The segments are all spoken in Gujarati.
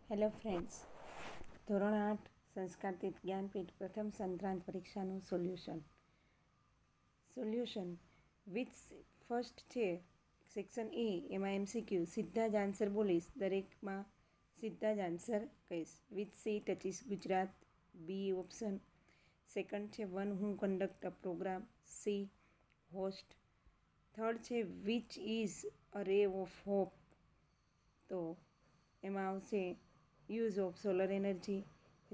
હેલો ફ્રેન્ડ્સ, ધોરણ 8 સંસ્કારતીત જ્ઞાનપીઠ પ્રથમ સંક્રાંત પરીક્ષાનું સોલ્યુશન વિથ ફર્સ્ટ છે સેક્શન એ, એમાં MCQ સીધા જ આન્સર બોલીશ, દરેકમાં સીધા જ આન્સર કહીશ. Which sea touches Gujarat, B option. Second છે one who conduct a programme, C host. Third છે which is a ray of hope, તો એમાં આવશે use of solar energy.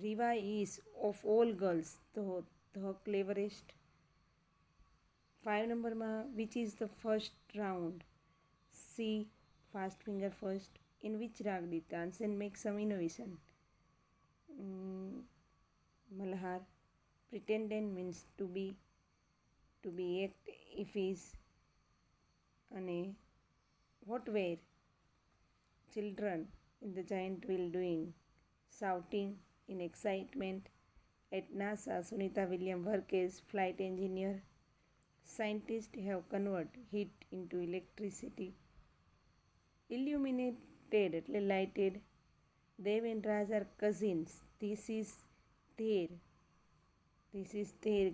Riva is of all girls, તો ધ ક્લેવરેસ્ટ. 5 નંબરમાં which is the first round, C fast finger first. In which raga did Tansen make some innovation, Malhar. Pretendant means to be act if is. અને vote were children in the giant wheel doing, shouting in excitement. At NASA, Sunita Williams worked as flight engineer. Scientists have converted heat into electricity. Illuminated એટલે lighted. Dev and Raj are cousins. This is their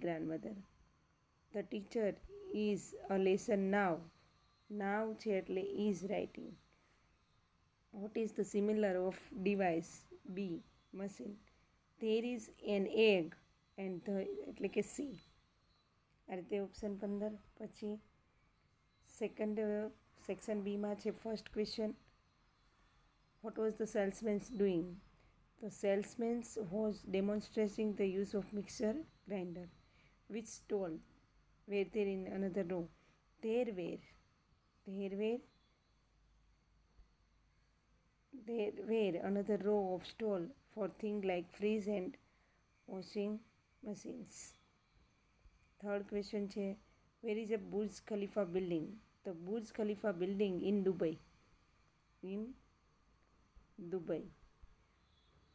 grandmother. The teacher is a lesson now. Now છે એટલે is writing. What is the similar of device? B. Machine. There is an egg and the એટલે કે C. આ રીતે ઓપ્શન 15. પછી સેક્શન બીમાં છે first question, what was the salesman's doing? The salesman was demonstrating the use of mixer grinder. Which stall were there in another row? There were another row of stall for things like fridge and washing machines. Third question છે, where is a Burj Khalifa building? The Burj Khalifa building in Dubai.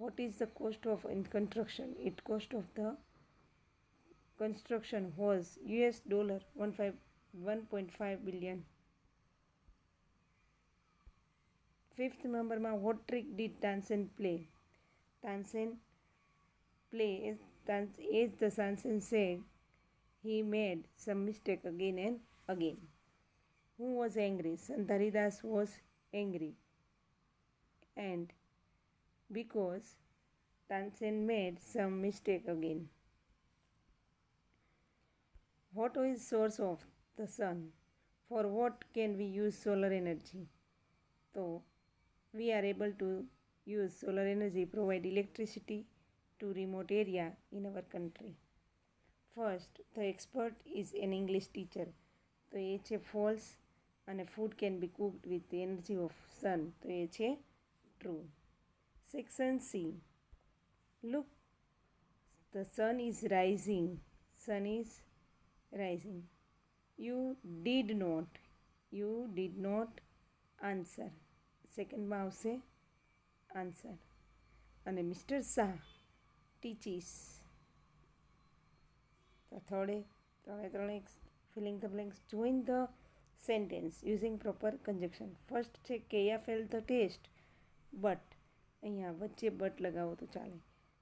What is the cost of construction? It cost of the construction was $1.5 billion. Fifth નંબરમાં what trick did Tansen play? Tansen play as the Tansen said, he made some mistake again and again. Who was angry? Sant Haridas was angry. And because Tansen made some mistake again. What is source of the sun? For what can we use solar energy? So, we are able to use solar energy, provide electricity to remote area in our country. First, the expert is an English teacher. તો એ છે false. અને food can be cooked with the energy of sun, તો એ છે true. Section C. Look, the sun is rising. You did not answer. સેકન્ડમાં આવશે આન્સર. અને મિસ્ટર શાહ ટીચીસ. તો ત્રણે filling the blanks. Join the sentence using proper conjunction. First છે કેયા ફેલ ધ ટેસ્ટ, બટ અહીંયા વચ્ચે બટ લગાવો તો ચાલે,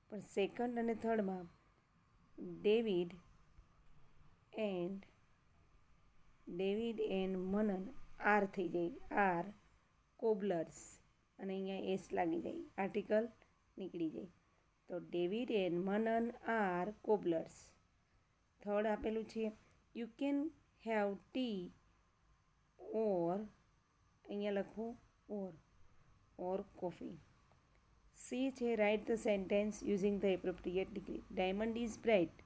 પણ સેકન્ડ અને થર્ડમાં ડેવિડ એન્ડ મનન આર થઈ જાય, આર કોબલર્સ, અને અહીંયા એસ લાગી જાય, આર્ટિકલ નીકળી જાય. તો David and Manan are cobblers. Third આપેલું છે you can have tea or, અહીંયા લખો ઓર કોફી. સી છે write the sentence using the appropriate degree. Diamond is bright,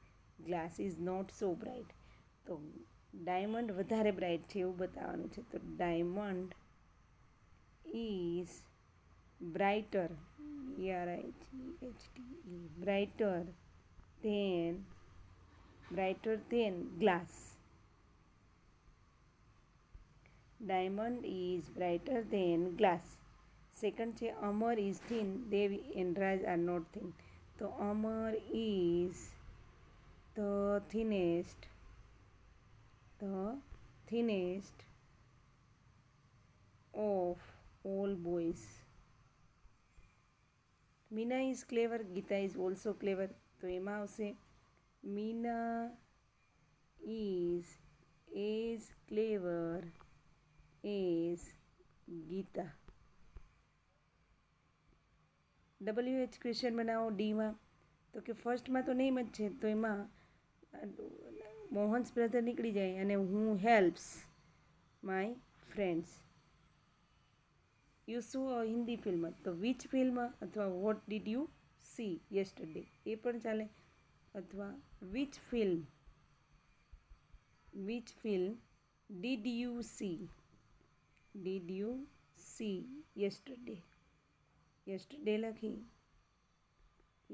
glass is not so bright. તો ડાયમંડ વધારે બ્રાઇટ છે એવું બતાવવાનું છે. તો diamond is brighter, brighter than glass. Diamond is brighter than glass. Second છે Amar is thin, Dev and Raj are not thin. તો Amar is the thinnest of all boys. Meena is clever, Geeta is also clever. તો એમાં આવશે Meena is as clever as Geeta. WH question બનાવો ડીમાં. તો કે ફર્સ્ટમાં તો નેમ જ છે, તો એમાં મોહન્સ બ્રધર નીકળી જાય અને હું હેલ્પ્સ માય ફ્રેન્ડ્સ. યુ શું હિન્દી ફિલ્મ, તો વિચ ફિલ્મ અથવા what did you see yesterday એ પણ ચાલે. અથવા which film did you see yesterday. Yesterday લખી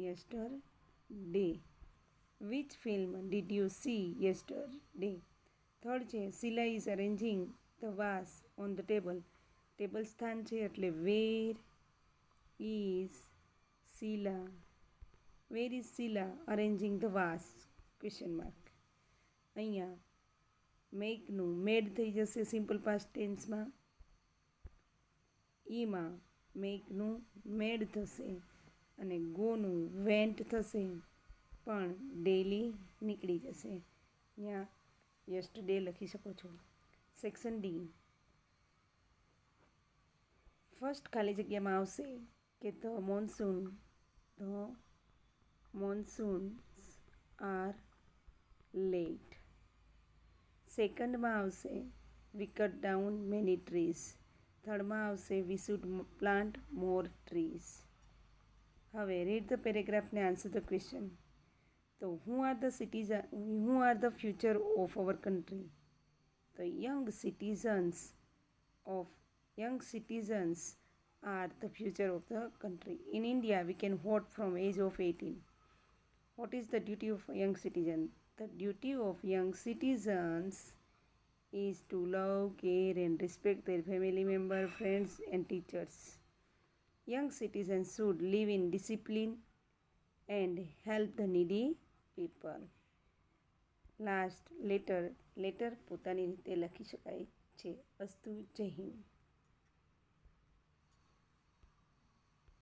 yesterday. Which film did you see yesterday. Third છે Sheela is arranging the vase on the table. Table સ્થાન છે એટલે where is Sheela arranging the vase question mark. અહીંયા મેકનું મેડ થઈ જશે સિમ્પલ પાસ્ટ ટેન્સમાં. ઈમાં મેકનું મેડ થશે અને ગોનું વેન્ટ થશે, પણ ડેલી નીકળી જશે. અહીંયા યસ્ટરડે લખી શકો છો. Section D. ફર્સ્ટ ખાલી જગ્યામાં આવશે કે ધ મોન્સૂન્સ આર લેટ. સેકન્ડમાં આવશે we cut down many trees. થર્ડમાં આવશે we should plant more trees. હવે રીડ ધ પેરેગ્રાફ ને આન્સર ધ ક્વેશ્ચન. તો who are the future of our country. તો young citizens are the future of the country. In India, we can vote from age of 18. What is the duty of young citizen? The duty of young citizens is to love, care and respect their family member, friends and teachers. Young citizens should live in discipline and help the needy people. Last, letter પોતાની રીતે લખી શકાય છે. અસ્તુ જય હિન્દ.